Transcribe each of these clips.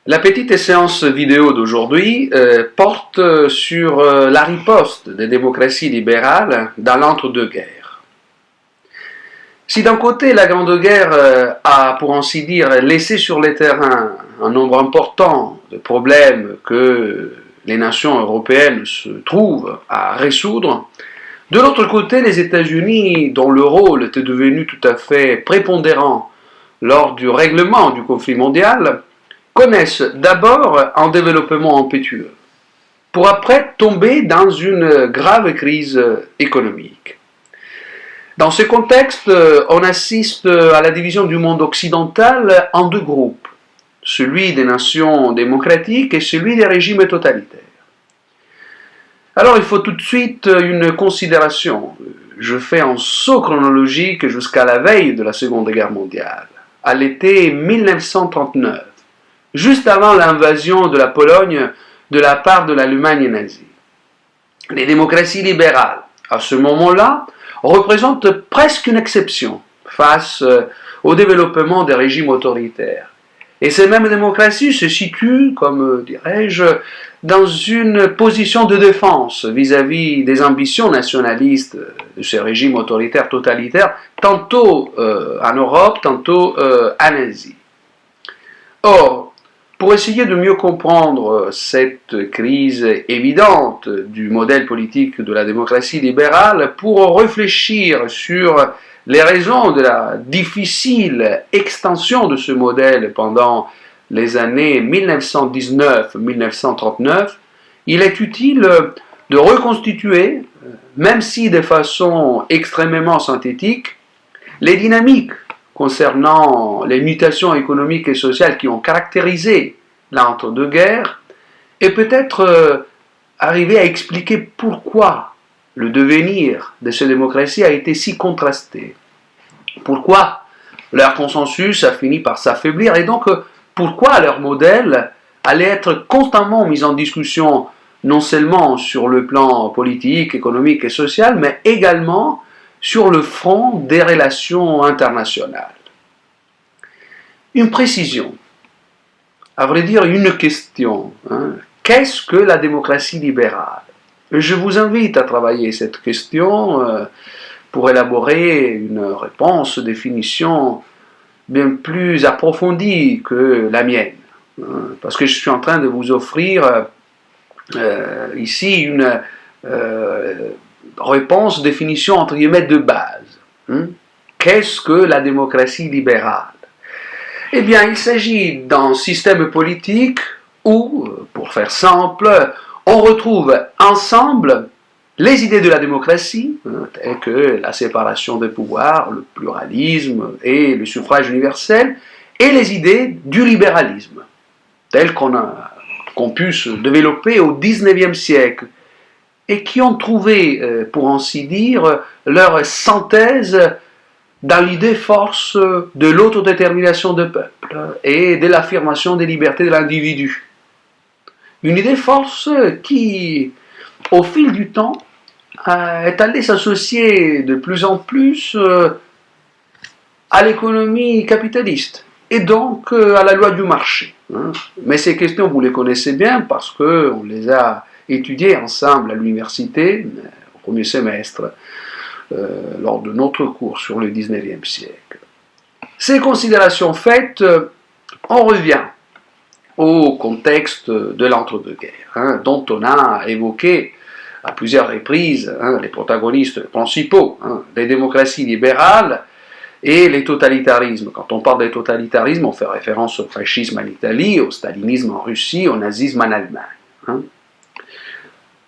La petite séance vidéo d'aujourd'hui porte sur la riposte des démocraties libérales dans l'entre-deux-guerres. Si d'un côté la Grande Guerre a, pour ainsi dire, laissé sur le terrain un nombre important de problèmes que les nations européennes se trouvent à résoudre, de l'autre côté, les États-Unis, dont le rôle était devenu tout à fait prépondérant lors du règlement du conflit mondial, connaissent d'abord un développement impétueux, pour après tomber dans une grave crise économique. Dans ce contexte, on assiste à la division du monde occidental en deux groupes, celui des nations démocratiques et celui des régimes totalitaires. Alors il faut tout de suite une considération. Je fais un saut chronologique jusqu'à la veille de la Seconde Guerre mondiale, à l'été 1939. Juste avant l'invasion de la Pologne de la part de l'Allemagne nazie. Les démocraties libérales, à ce moment-là, représentent presque une exception face au développement des régimes autoritaires. Et ces mêmes démocraties se situent, comme dirais-je, dans une position de défense vis-à-vis des ambitions nationalistes de ces régimes autoritaires totalitaires, tantôt en Europe, tantôt en Asie. Or, pour essayer de mieux comprendre cette crise évidente du modèle politique de la démocratie libérale, pour réfléchir sur les raisons de la difficile extension de ce modèle pendant les années 1919-1939, il est utile de reconstituer, même si de façon extrêmement synthétique, les dynamiques concernant les mutations économiques et sociales qui ont caractérisé l'entre-deux-guerres, et peut-être arriver à expliquer pourquoi le devenir de ces démocraties a été si contrasté, pourquoi leur consensus a fini par s'affaiblir, et donc pourquoi leur modèle allait être constamment mis en discussion, non seulement sur le plan politique, économique et social, mais également sur le front des relations internationales. Une précision, à vrai dire une question, qu'est-ce que la démocratie libérale? Je vous invite à travailler cette question pour élaborer une réponse, définition bien plus approfondie que la mienne, parce que je suis en train de vous offrir ici une réponse, définition entre guillemets de base. Qu'est-ce que la démocratie libérale? Eh bien, il s'agit d'un système politique où, pour faire simple, on retrouve ensemble les idées de la démocratie, telles que la séparation des pouvoirs, le pluralisme et le suffrage universel, et les idées du libéralisme, telles qu'on pu se développer au XIXe siècle, et qui ont trouvé, pour ainsi dire, leur synthèse dans l'idée force de l'autodétermination du peuple et de l'affirmation des libertés de l'individu. Une idée force qui, au fil du temps, est allée s'associer de plus en plus à l'économie capitaliste et donc à la loi du marché. Mais ces questions, vous les connaissez bien parce qu'on les a étudiées ensemble à l'université au premier semestre lors de notre cours sur le XIXe siècle. Ces considérations faites, on revient au contexte de l'entre-deux-guerres, dont on a évoqué à plusieurs reprises les protagonistes principaux, les démocraties libérales et les totalitarismes. Quand on parle des totalitarismes, on fait référence au fascisme en Italie, au stalinisme en Russie, au nazisme en Allemagne.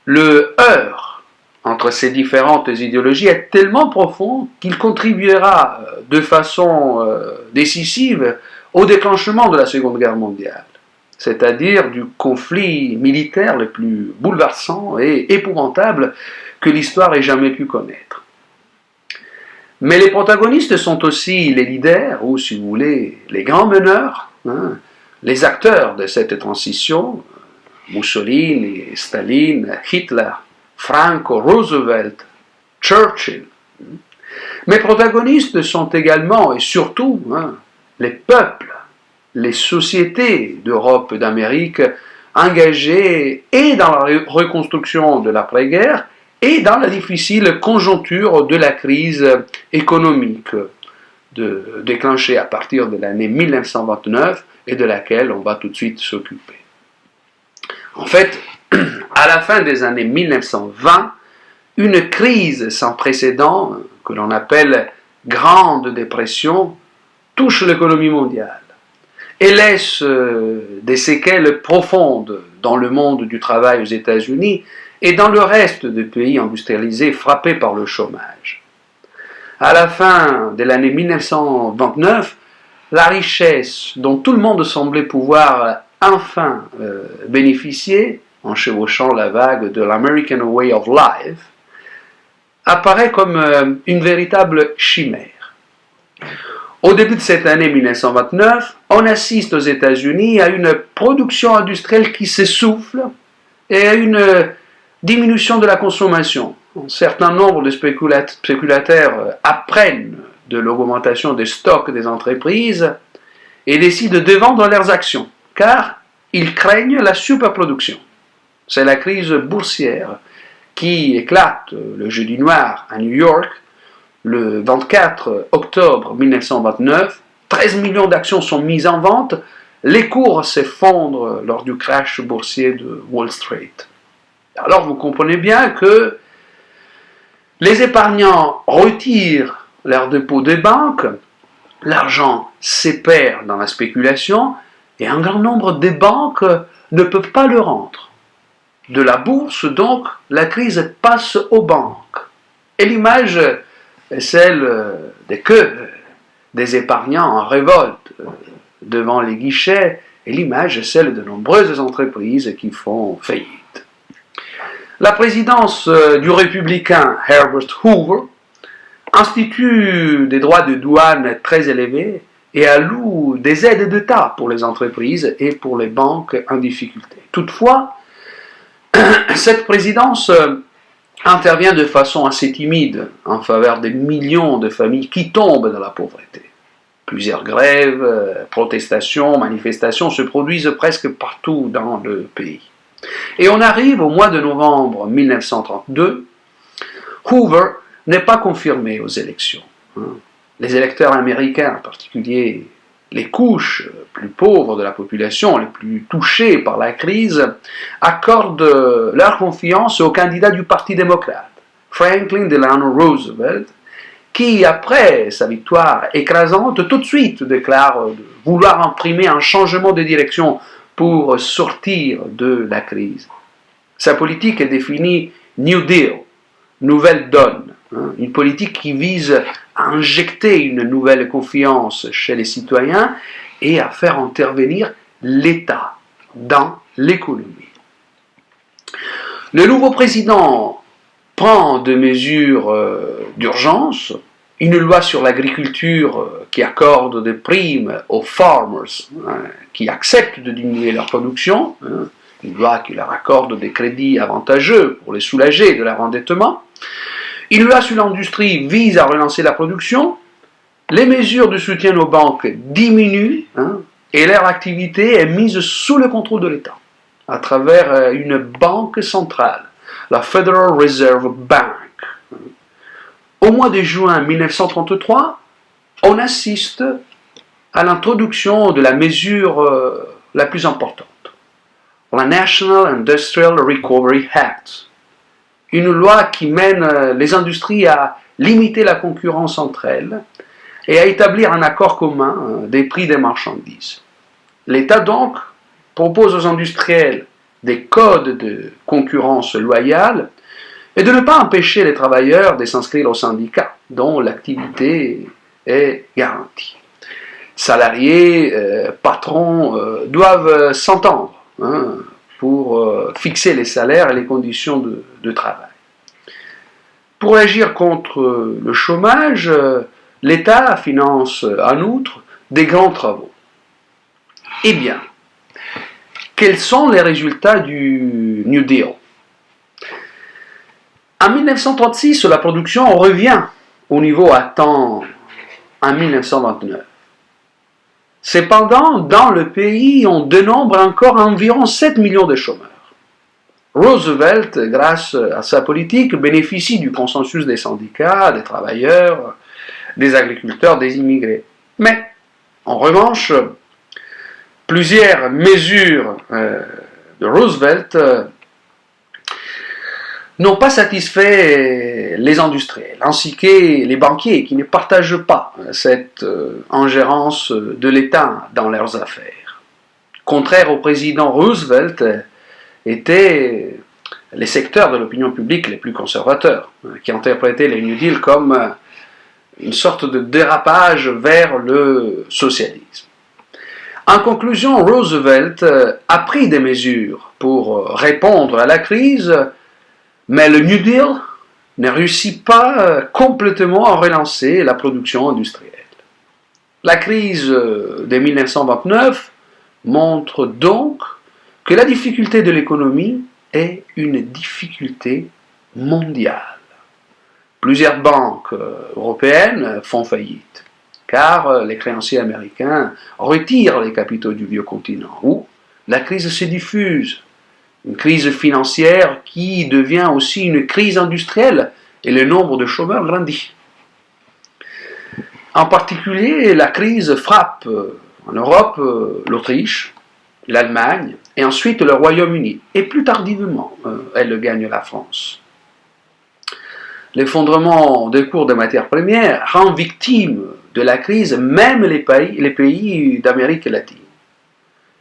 Le heurt entre ces différentes idéologies est tellement profond qu'il contribuera de façon décisive au déclenchement de la Seconde Guerre mondiale, c'est-à-dire du conflit militaire le plus bouleversant et épouvantable que l'histoire ait jamais pu connaître. Mais les protagonistes sont aussi les leaders, ou si vous voulez, les grands meneurs, les acteurs de cette transition, Mussolini, Staline, Hitler, Franco, Roosevelt, Churchill. Mais protagonistes sont également et surtout les peuples les sociétés d'Europe et d'Amérique engagées et dans la reconstruction de l'après-guerre et dans la difficile conjoncture de la crise économique déclenchée à partir de l'année 1929 et de laquelle on va tout de suite s'occuper. En fait, à la fin des années 1920, une crise sans précédent, que l'on appelle Grande Dépression, touche l'économie mondiale et laisse des séquelles profondes dans le monde du travail aux États-Unis et dans le reste des pays industrialisés frappés par le chômage. À la fin de l'année 1929, la richesse dont tout le monde semblait pouvoir enfin bénéficier, en chevauchant la vague de l'American Way of Life, apparaît comme une véritable chimère. Au début de cette année 1929, on assiste aux États-Unis à une production industrielle qui s'essouffle et à une diminution de la consommation. Un certain nombre de spéculateurs apprennent de l'augmentation des stocks des entreprises et décident de vendre leurs actions, car ils craignent la superproduction. C'est la crise boursière qui éclate le jeudi noir à New York le 24 octobre 1929. 13 millions d'actions sont mises en vente, les cours s'effondrent lors du crash boursier de Wall Street. Alors vous comprenez bien que les épargnants retirent leurs dépôts des banques, l'argent s'épère dans la spéculation et un grand nombre des banques ne peuvent pas le rendre. De la bourse, donc, la crise passe aux banques. Et l'image est celle des épargnants en révolte devant les guichets, et l'image est celle de nombreuses entreprises qui font faillite. La présidence du républicain Herbert Hoover institue des droits de douane très élevés et alloue des aides d'État pour les entreprises et pour les banques en difficulté. Toutefois, cette présidence intervient de façon assez timide en faveur des millions de familles qui tombent dans la pauvreté. Plusieurs grèves, protestations, manifestations se produisent presque partout dans le pays. Et on arrive au mois de novembre 1932, Hoover n'est pas confirmé aux élections. Les électeurs américains, en particulier les couches plus pauvres de la population, les plus touchées par la crise, accordent leur confiance au candidat du Parti démocrate, Franklin Delano Roosevelt, qui, après sa victoire écrasante, tout de suite déclare vouloir imprimer un changement de direction pour sortir de la crise. Sa politique est définie New Deal, nouvelle donne, une politique qui vise à injecter une nouvelle confiance chez les citoyens et à faire intervenir l'État dans l'économie. Le nouveau président prend des mesures d'urgence, une loi sur l'agriculture qui accorde des primes aux farmers qui acceptent de diminuer leur production, une loi qui leur accorde des crédits avantageux pour les soulager de leur endettement. Une loi sur l'industrie vise à relancer la production. Les mesures de soutien aux banques diminuent et leur activité est mise sous le contrôle de l'État à travers une banque centrale, la Federal Reserve Bank. Au mois de juin 1933, on assiste à l'introduction de la mesure la plus importante, la National Industrial Recovery Act, une loi qui mène les industries à limiter la concurrence entre elles et à établir un accord commun des prix des marchandises. L'État donc propose aux industriels des codes de concurrence loyale et de ne pas empêcher les travailleurs de s'inscrire au syndicat dont l'activité est garantie. Salariés, patrons doivent s'entendre pour fixer les salaires et les conditions de travail. Pour agir contre le chômage, l'État finance en outre des grands travaux. Eh bien, quels sont les résultats du New Deal? En 1936, la production revient au niveau atteint en 1929. Cependant, dans le pays, on dénombre encore environ 7 millions de chômeurs. Roosevelt, grâce à sa politique, bénéficie du consensus des syndicats, des travailleurs, des agriculteurs, des immigrés. Mais, en revanche, plusieurs mesures de Roosevelt n'ont pas satisfait les industriels, ainsi que les banquiers qui ne partagent pas cette ingérence de l'État dans leurs affaires. Contraire au président Roosevelt, étaient les secteurs de l'opinion publique les plus conservateurs, qui interprétaient les New Deal comme une sorte de dérapage vers le socialisme. En conclusion, Roosevelt a pris des mesures pour répondre à la crise, mais le New Deal ne réussit pas complètement à relancer la production industrielle. La crise de 1929 montre donc que la difficulté de l'économie est une difficulté mondiale. Plusieurs banques européennes font faillite, car les créanciers américains retirent les capitaux du vieux continent, où la crise se diffuse. Une crise financière qui devient aussi une crise industrielle, et le nombre de chômeurs grandit. En particulier, la crise frappe en Europe l'Autriche, l'Allemagne, et ensuite le Royaume-Uni. Et plus tardivement, elle gagne la France. L'effondrement des cours de matières premières rend victime de la crise même les pays d'Amérique latine.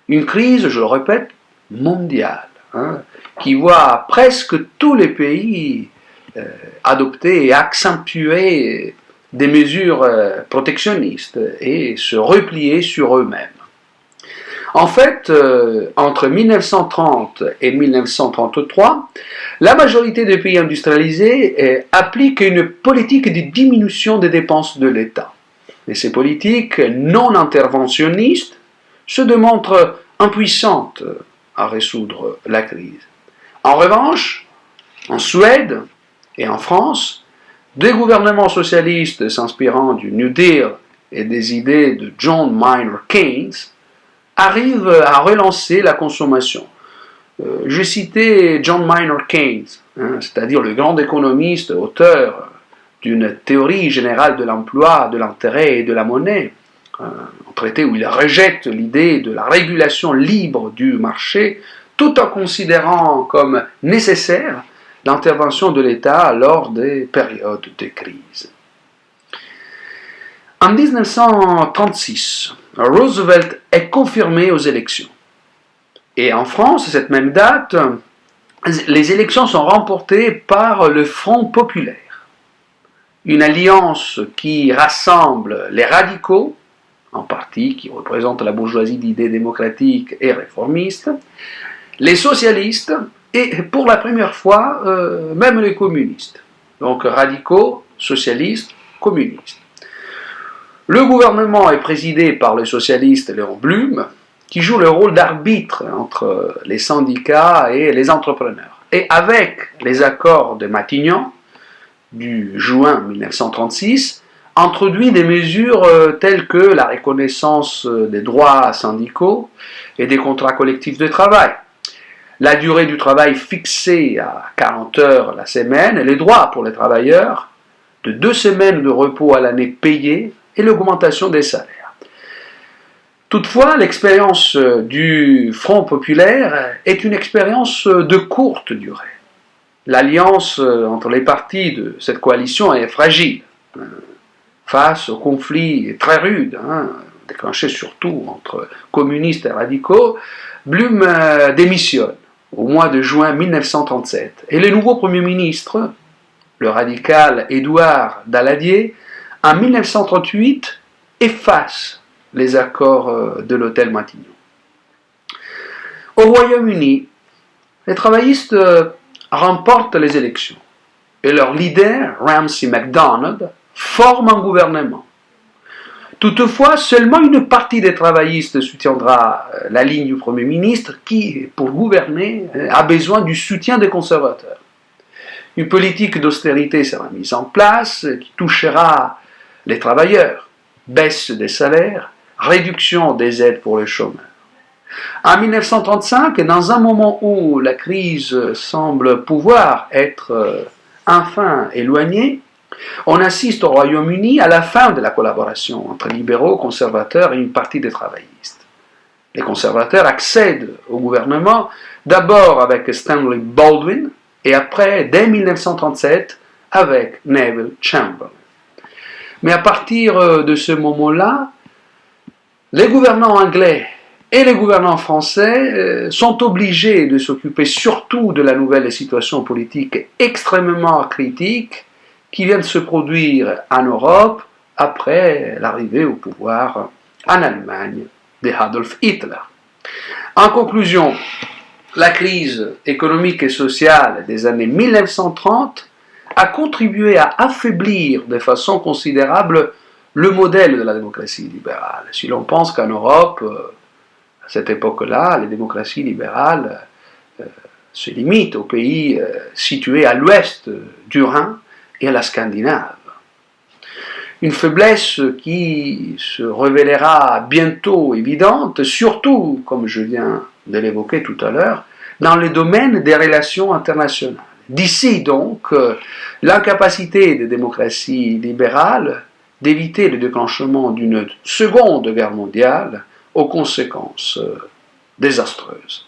Une crise, je le répète, mondiale, qui voit presque tous les pays adopter et accentuer des mesures protectionnistes et se replier sur eux-mêmes. En fait, entre 1930 et 1933, la majorité des pays industrialisés appliquent une politique de diminution des dépenses de l'État. Et ces politiques non interventionnistes se démontrent impuissantes à résoudre la crise. En revanche, en Suède et en France, des gouvernements socialistes s'inspirant du New Deal et des idées de John Maynard Keynes arrivent à relancer la consommation. Je citais John Maynard Keynes, c'est-à-dire le grand économiste, auteur d'une théorie générale de l'emploi, de l'intérêt et de la monnaie, un traité où il rejette l'idée de la régulation libre du marché, tout en considérant comme nécessaire l'intervention de l'État lors des périodes de crise. En 1936, Roosevelt est confirmé aux élections. Et en France, cette même date, les élections sont remportées par le Front populaire, une alliance qui rassemble les radicaux, en partie qui représente la bourgeoisie d'idées démocratiques et réformistes, les socialistes et pour la première fois même les communistes. Donc radicaux, socialistes, communistes. Le gouvernement est présidé par le socialiste Léon Blum, qui joue le rôle d'arbitre entre les syndicats et les entrepreneurs. Et avec les accords de Matignon, du juin 1936, introduit des mesures telles que la reconnaissance des droits syndicaux et des contrats collectifs de travail, la durée du travail fixée à 40 heures la semaine et les droits pour les travailleurs de 2 semaines de repos à l'année payées et l'augmentation des salaires. Toutefois, l'expérience du Front populaire est une expérience de courte durée. L'alliance entre les partis de cette coalition est fragile. Face au conflit très rude, déclenché surtout entre communistes et radicaux, Blum démissionne au mois de juin 1937. Et le nouveau Premier ministre, le radical Édouard Daladier, en 1938, efface les accords de l'hôtel Matignon. Au Royaume-Uni, les travaillistes remportent les élections et leur leader, Ramsay MacDonald, forme un gouvernement. Toutefois, seulement une partie des travaillistes soutiendra la ligne du Premier ministre qui, pour gouverner, a besoin du soutien des conservateurs. Une politique d'austérité sera mise en place qui touchera les travailleurs, baisse des salaires, réduction des aides pour les chômeurs. En 1935, dans un moment où la crise semble pouvoir être enfin éloignée, on assiste au Royaume-Uni à la fin de la collaboration entre libéraux, conservateurs et une partie des travaillistes. Les conservateurs accèdent au gouvernement d'abord avec Stanley Baldwin et après, dès 1937, avec Neville Chamberlain. Mais à partir de ce moment-là, les gouvernants anglais et les gouvernants français sont obligés de s'occuper surtout de la nouvelle situation politique extrêmement critique qui vient de se produire en Europe après l'arrivée au pouvoir en Allemagne d'Adolf Hitler. En conclusion, la crise économique et sociale des années 1930 a contribué à affaiblir de façon considérable le modèle de la démocratie libérale. Si l'on pense qu'en Europe, à cette époque-là, les démocraties libérales se limitent aux pays situés à l'ouest du Rhin et à la Scandinave. Une faiblesse qui se révélera bientôt évidente, surtout, comme je viens de l'évoquer tout à l'heure, dans le domaine des relations internationales. D'ici donc l'incapacité des démocraties libérales d'éviter le déclenchement d'une seconde guerre mondiale aux conséquences désastreuses.